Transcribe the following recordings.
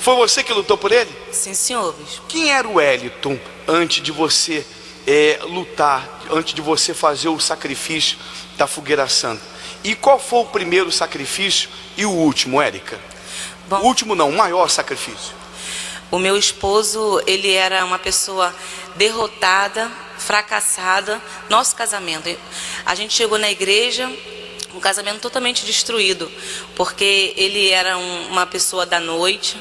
Foi você que lutou por ele? Sim, senhor, bispo. Quem era o Wellington antes de você lutar, antes de você fazer o sacrifício da fogueira santa? E qual foi o primeiro sacrifício e o último, Érica? Bom, O último não, o maior sacrifício. o meu esposo, ele era uma pessoa derrotada, fracassada. Nosso casamento, a gente chegou na igreja, um casamento totalmente destruído, porque ele era uma pessoa da noite.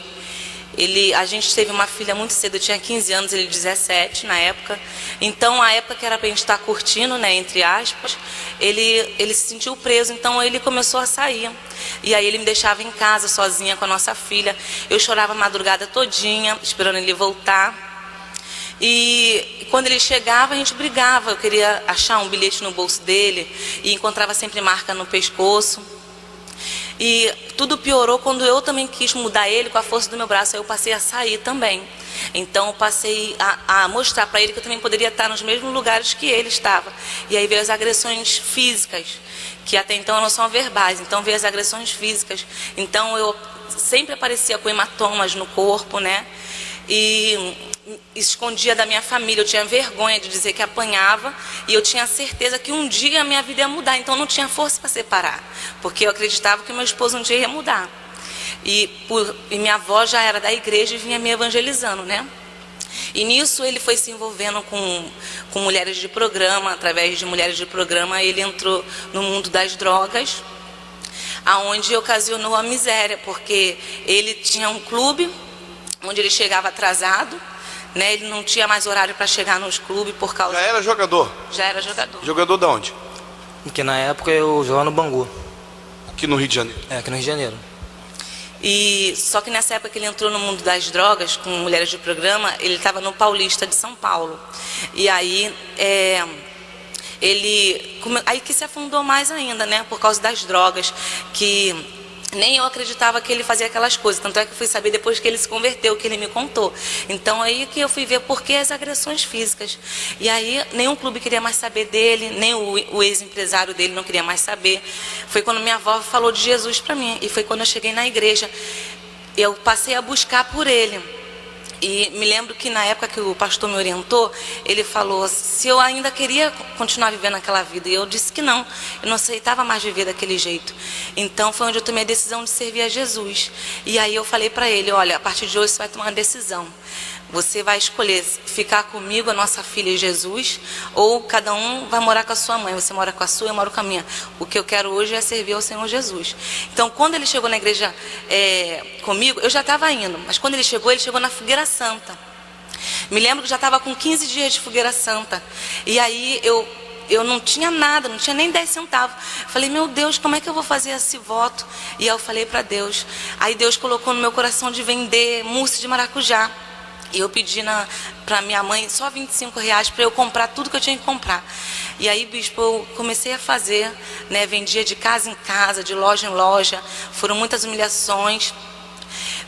A gente teve uma filha muito cedo, eu tinha 15 anos, ele 17 na época. Então, a época que era pra gente estar curtindo, né, entre aspas, ele se sentiu preso, então ele começou a sair. E aí ele me deixava em casa, sozinha com a nossa filha. Eu chorava a madrugada todinha, esperando ele voltar. E quando ele chegava, a gente brigava. Eu queria achar um bilhete no bolso dele e encontrava sempre marca no pescoço. E tudo piorou quando eu também quis mudar ele com a força do meu braço. Aí eu passei a sair também. Então eu passei a mostrar para ele que eu também poderia estar nos mesmos lugares que ele estava. E aí veio as agressões físicas, que até então não são verbais. Então veio as agressões físicas. Então eu sempre aparecia com hematomas no corpo, né? E escondia da minha família. Eu tinha vergonha de dizer que apanhava, e eu tinha certeza que um dia a minha vida ia mudar. Então não tinha força para separar, porque eu acreditava que meu esposo um dia ia mudar. E minha avó já era da igreja e vinha me evangelizando, né? E nisso ele foi se envolvendo com mulheres de programa. Através de mulheres de programa ele entrou no mundo das drogas, aonde ocasionou a miséria, porque ele tinha um clube onde ele chegava atrasado, né? Ele não tinha mais horário para chegar nos clubes por causa... Já era jogador? Já era jogador. Jogador de onde? Porque na época eu jogava no Bangu. Aqui no Rio de Janeiro? É, aqui no Rio de Janeiro. E só que nessa época que ele entrou no mundo das drogas, com mulheres de programa, ele estava no Paulista de São Paulo. E aí, aí que se afundou mais ainda, né? Por causa das drogas, que... Nem eu acreditava que ele fazia aquelas coisas. Tanto é que eu fui saber depois que ele se converteu, que ele me contou. Então aí que eu fui ver por que as agressões físicas. E aí nenhum clube queria mais saber dele, nem o ex-empresário dele não queria mais saber. Foi quando minha avó falou de Jesus para mim. E foi quando eu cheguei na igreja. Eu passei a buscar por ele. E me lembro que na época que o pastor me orientou, ele falou se eu ainda queria continuar vivendo aquela vida. E eu disse que não, eu não aceitava mais viver daquele jeito. Então foi onde eu tomei a decisão de servir a Jesus. E aí eu falei para ele, olha, a partir de hoje você vai tomar uma decisão. Você vai escolher ficar comigo, a nossa filha e Jesus, ou cada um vai morar com a sua mãe. Você mora com a sua, eu moro com a minha. O que eu quero hoje é servir ao Senhor Jesus. Então, quando ele chegou na igreja comigo, eu já estava indo. Mas quando ele chegou na Fogueira Santa. Me lembro que já estava com 15 dias de Fogueira Santa. E aí eu não tinha nada, não tinha nem 10 centavos. Falei, meu Deus, como é que eu vou fazer esse voto? E aí eu falei para Deus. Aí Deus colocou no meu coração de vender mousse de maracujá. E eu pedi para minha mãe só R$25 para eu comprar tudo que eu tinha que comprar. E aí, bispo, eu comecei a fazer, né? Vendia de casa em casa, de loja em loja. Foram muitas humilhações.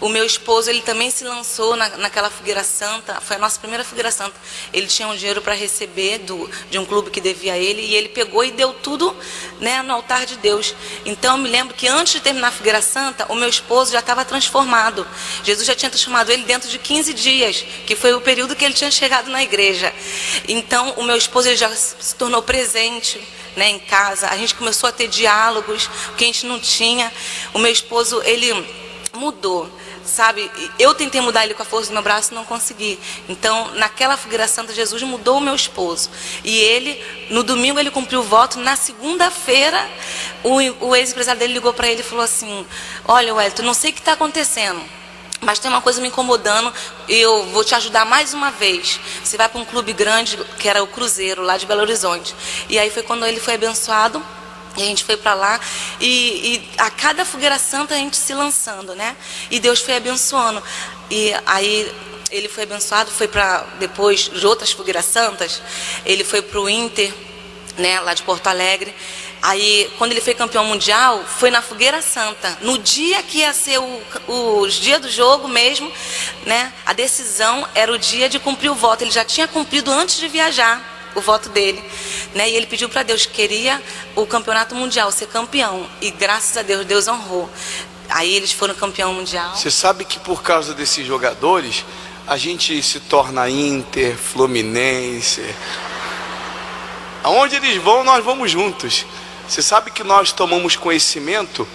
O meu esposo, ele também se lançou naquela Fogueira Santa. Foi a nossa primeira Fogueira Santa. Ele tinha um dinheiro para receber de um clube que devia a ele. E ele pegou e deu tudo, né, no altar de Deus. Então eu me lembro que antes de terminar a Fogueira Santa, o meu esposo já estava transformado. Jesus já tinha transformado ele dentro de 15 dias, que foi o período que ele tinha chegado na igreja. Então o meu esposo, ele já se tornou presente, né, em casa. A gente começou a ter diálogos que a gente não tinha. O meu esposo, ele mudou, sabe? Eu tentei mudar ele com a força do meu braço e não consegui. Então, naquela Fogueira Santa, Jesus mudou o meu esposo. E ele, no domingo, ele cumpriu o voto. Na segunda-feira, o ex-empresário dele ligou para ele e falou assim, olha, Wellington, não sei o que está acontecendo, mas tem uma coisa me incomodando e eu vou te ajudar mais uma vez. Você vai para um clube grande, que era o Cruzeiro, lá de Belo Horizonte. E aí foi quando ele foi abençoado. E a gente foi para lá e a cada Fogueira Santa a gente se lançando, né? E Deus foi abençoando. E aí ele foi abençoado, foi para depois de outras Fogueiras Santas, ele foi para o Inter, né, lá de Porto Alegre. Aí, quando ele foi campeão mundial, foi na Fogueira Santa. No dia que ia ser o dia do jogo mesmo, né? A decisão era o dia de cumprir o voto. Ele já tinha cumprido antes de viajar o voto dele, né? E ele pediu para Deus, queria o campeonato mundial, ser campeão. E graças a Deus, Deus honrou. Aí eles foram campeão mundial. Você sabe que por causa desses jogadores, a gente se torna Inter, Fluminense. Aonde eles vão, nós vamos juntos. Você sabe que nós tomamos conhecimento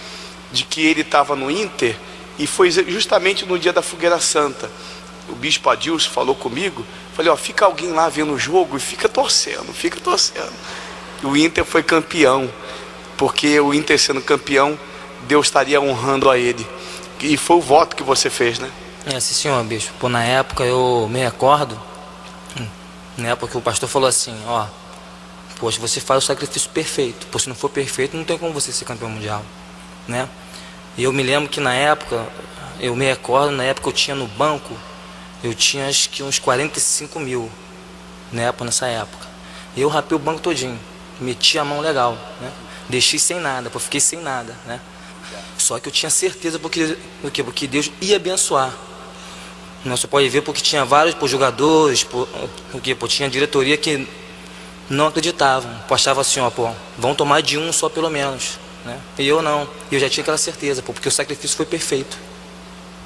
de que ele estava no Inter, e foi justamente no dia da Fogueira Santa. O bispo Adilson falou comigo, falei, ó, fica alguém lá vendo o jogo e fica torcendo. O Inter foi campeão, porque o Inter sendo campeão, Deus estaria honrando a ele. E foi o voto que você fez, né? Sim, senhor bispo. Pô, na época eu me recordo, na época que o pastor falou assim, ó, poxa, você faz o sacrifício perfeito. Pô, se não for perfeito, não tem como você ser campeão mundial, né? E eu me lembro que na época, eu me recordo, na época eu tinha no banco, eu tinha acho que uns 45 mil, nessa época. E eu rapei o banco todinho, meti a mão legal, né? Deixei sem nada, pô, fiquei sem nada, né? Só que eu tinha certeza porque Deus ia abençoar. Você pode ver porque tinha vários jogadores, porque tinha diretoria que não acreditavam, achavam assim, ó, pô, vão tomar de um só pelo menos, né? E eu não, eu já tinha aquela certeza, pô, porque o sacrifício foi perfeito.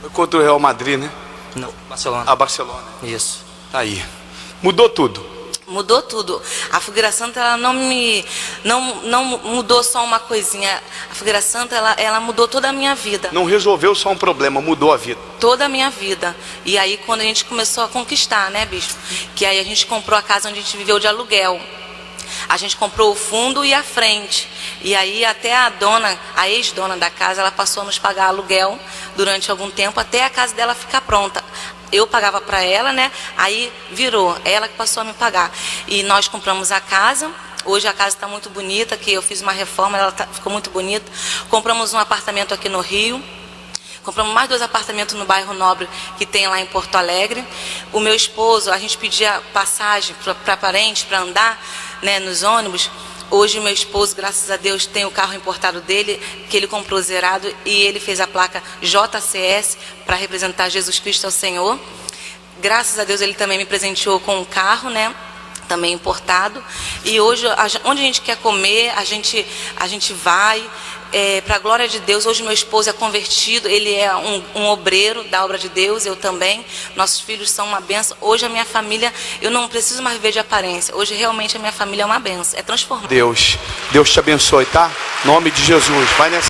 Foi contra o Real Madrid, né? Não, Barcelona. A Barcelona. Isso. Tá aí. Mudou tudo. Mudou tudo. A Fogueira Santa, ela não mudou só uma coisinha. A Fogueira Santa, ela mudou toda a minha vida. Não resolveu só um problema, mudou a vida. Toda a minha vida. E aí quando a gente começou a conquistar, né, bispo? Que aí a gente comprou a casa onde a gente viveu de aluguel. A gente comprou o fundo e a frente. E aí até a ex-dona da casa, ela passou a nos pagar aluguel durante algum tempo, até a casa dela ficar pronta. Eu pagava para ela, né? Aí virou, ela que passou a me pagar. E nós compramos a casa. Hoje a casa está muito bonita, que eu fiz uma reforma, ela ficou muito bonita. Compramos um apartamento aqui no Rio. Compramos mais 2 apartamentos no bairro Nobre, que tem lá em Porto Alegre. O meu esposo, a gente pedia passagem para parentes, para andar, né, nos ônibus. Hoje o meu esposo, graças a Deus, tem o carro importado dele, que ele comprou zerado, e ele fez a placa JCS para representar Jesus Cristo ao Senhor. Graças a Deus ele também me presenteou com um carro, né? Também importado. E hoje, onde a gente quer comer, a gente vai. Para a glória de Deus, hoje meu esposo é convertido, ele é um obreiro da obra de Deus, eu também, nossos filhos são uma bênção. Hoje a minha família, eu não preciso mais viver de aparência, hoje realmente a minha família é uma bênção, é transformada. Deus te abençoe, tá? Em nome de Jesus, vai nessa.